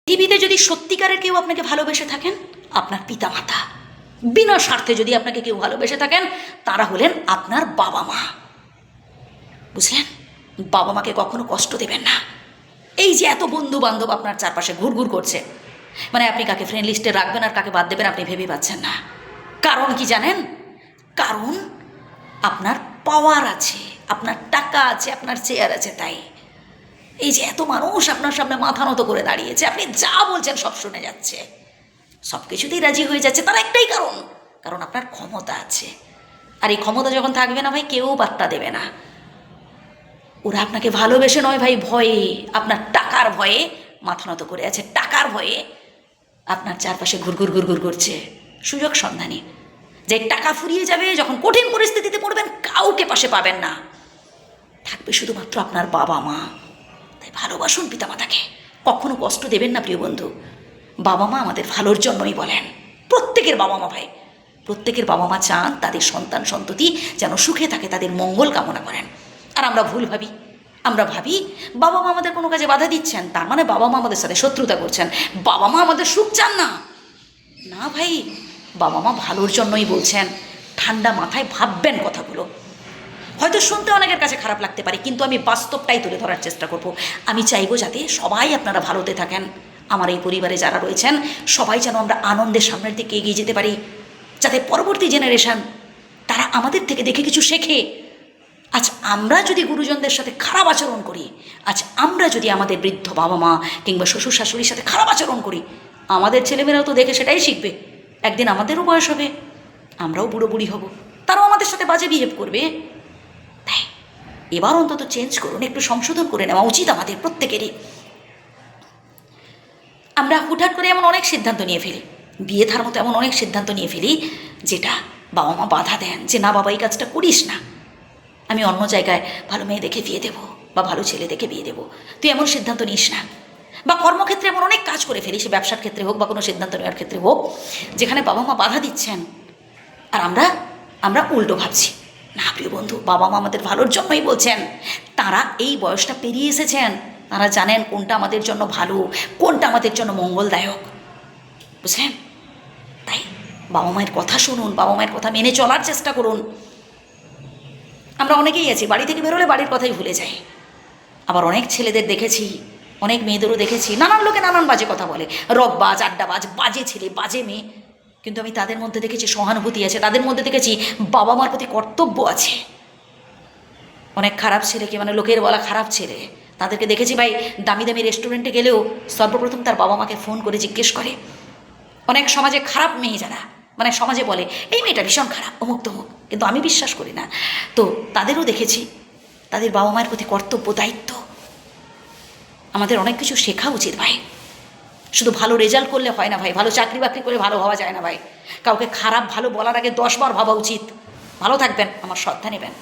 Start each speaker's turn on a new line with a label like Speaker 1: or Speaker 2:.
Speaker 1: পৃথিবীতে যদি সত্যিকারের কেউ আপনাকে ভালোবেসে থাকেন, আপনার পিতামাতা। বিনা স্বার্থে যদি আপনাকে কেউ ভালোবেসে থাকেন, তারা হলেন আপনার বাবা মা। বুঝলেন? বাবা মাকে কখনো কষ্ট দেবেন না। এই যে এত বন্ধু বান্ধব আপনার চারপাশে ঘুরঘুর করছে, মানে আপনি কাকে ফ্রেন্ড লিস্টে রাখবেন আর কাকে বাদ দেবেন আপনি ভেবে পাচ্ছেন না। কারণ কি জানেন? কারণ আপনার পাওয়ার আছে, আপনার টাকা আছে, আপনার চেয়ার আছে। তাই এই যে এত মানুষ আপনার সামনে মাথা নত করে দাঁড়িয়েছে, আপনি যা বলছেন সব শুনে যাচ্ছে, সব কিছুতেই রাজি হয়ে যাচ্ছে, তার একটাই কারণ, কারণ আপনার ক্ষমতা আছে। আর এই ক্ষমতা যখন থাকবে না ভাই, কেউ বার্তা দেবে না। ওরা আপনাকে ভালোবেসে নয় ভাই, ভয়ে, আপনার টাকার ভয়ে মাথা নত করে আছে, টাকার ভয়ে আপনার চারপাশে ঘুরঘুর ঘুরঘুর করছে, সুযোগ সন্ধানী। যে টাকা ফুরিয়ে যাবে, যখন কঠিন পরিস্থিতিতে পড়বেন, কাউকে পাশে পাবেন না, থাকবে শুধুমাত্র আপনার বাবা মা। তাই ভালোবাসুন পিতামাতাকে, কখনো কষ্ট দেবেন না প্রিয় বন্ধু। বাবা মা আমাদের ভালোর জন্যই বলেন। প্রত্যেকের বাবা মা ভাই, প্রত্যেকের বাবা মা চান তাদের সন্তান সন্ততি যেন সুখে থাকে, তাদের মঙ্গল কামনা করেন। আর আমরা ভুল ভাবি, আমরা ভাবি বাবা মা আমাদের কোনো কাজে বাধা দিচ্ছেন, তার মানে বাবা মা আমাদের সাথে শত্রুতা করছেন, বাবা মা আমাদের সুখ চান না। না ভাই, বাবা মা ভালোর জন্যই বলছেন। ঠান্ডা মাথায় ভাববেন কথাগুলো। হয়তো শুনতে অনেকের কাছে খারাপ লাগতে পারে, কিন্তু আমি বাস্তবটাই তুলে ধরার চেষ্টা করব। আমি চাইবো যাতে সবাই আপনারা ভালোতে থাকেন। আমার এই পরিবারে যারা রয়েছেন সবাই যেন আমরা আনন্দের সামনের দিকে এগিয়ে যেতে পারি, যাতে পরবর্তী জেনারেশন তারা আমাদের থেকে দেখে কিছু শেখে। আজ আমরা যদি গুরুজনদের সাথে খারাপ আচরণ করি, আজ আমরা যদি আমাদের বৃদ্ধ বাবা মা কিংবা শ্বশুর শাশুড়ির সাথে খারাপ আচরণ করি, আমাদের ছেলেমেয়েরাও তো দেখে সেটাই শিখবে। একদিন আমাদেরও বয়স হবে, আমরাও বুড়ো বুড়ি হব, তারাও আমাদের সাথে বাজে বিহেভ করবে। তাই এবার অন্তত চেঞ্জ করুন, একটু সংশোধন করে নেওয়া উচিত আমাদের প্রত্যেকেরই। আমরা হুটহাট করে এমন অনেক সিদ্ধান্ত নিয়ে ফেলি, বিয়ে থার মতো এমন অনেক সিদ্ধান্ত নিয়ে ফেলি যেটা বাবা মা বাধা দেন, যে না বাবা এই কাজটা করিস না, আমি অন্য জায়গায় ভালো মেয়ে দেখে বিয়ে দেবো বা ভালো ছেলে দেখে বিয়ে দেবো, তুই এমন সিদ্ধান্ত নিস না। বা কর্মক্ষেত্রে এমন অনেক কাজ করে ফেলি, সে ব্যবসার ক্ষেত্রে হোক বা কোনো সিদ্ধান্ত নেওয়ার ক্ষেত্রে হোক, যেখানে বাবা মা বাধা দিচ্ছেন, আর আমরা উল্টো ভাবছি। না প্রিয় বন্ধু, বাবা মা আমাদের ভালোর জন্যই বলছেন। তারা এই বয়সটা পেরিয়ে এসেছেন, তারা জানেন কোনটা আমাদের জন্য ভালো, কোনটা আমাদের জন্য মঙ্গলদায়ক। বুঝলেন? তাই বাবা মায়ের কথা শুনুন, বাবা মায়ের কথা মেনে চলার চেষ্টা করুন। আমরা অনেকেই আছি বাড়ি থেকে বেরোলে বাড়ির কথাই ভুলে যাই। আবার অনেক ছেলেদের দেখেছি, অনেক মেয়েদেরও দেখেছি, নানান লোকে নানান বাজে কথা বলে, রকবাজ, আড্ডাবাজ, বাজে ছেলে, বাজে মেয়ে। কিন্তু আমি তাদের মধ্যে দেখেছি সহানুভূতি আছে, তাদের মধ্যে দেখেছি বাবা মার প্রতি কর্তব্য আছে। অনেক খারাপ ছেলেকে, মানে লোকের বলা খারাপ ছেলে, তাদেরকে দেখেছি ভাই দামি দামি রেস্টুরেন্টে গেলেও সর্বপ্রথম তার বাবা মাকে ফোন করে জিজ্ঞেস করে। অনেক সমাজে খারাপ মেয়ে যারা, মানে সমাজে বলে এই মেয়েটা ভীষণ খারাপ, অমুক তমুক, কিন্তু আমি বিশ্বাস করি না। তো তাদেরও দেখেছি তাদের বাবা মায়ের প্রতি কর্তব্য, দায়িত্ব। আমাদের অনেক কিছু শেখা উচিত ভাই। শুধু ভালো রেজাল্ট করলে হয় না ভাই, ভালো চাকরি বাকরি করে ভালো হওয়া যায় না ভাই। কাউকে খারাপ ভালো বলার আগে 10 বার ভাবা উচিত। ভালো থাকবেন, আমার শ্রদ্ধা নেবেন।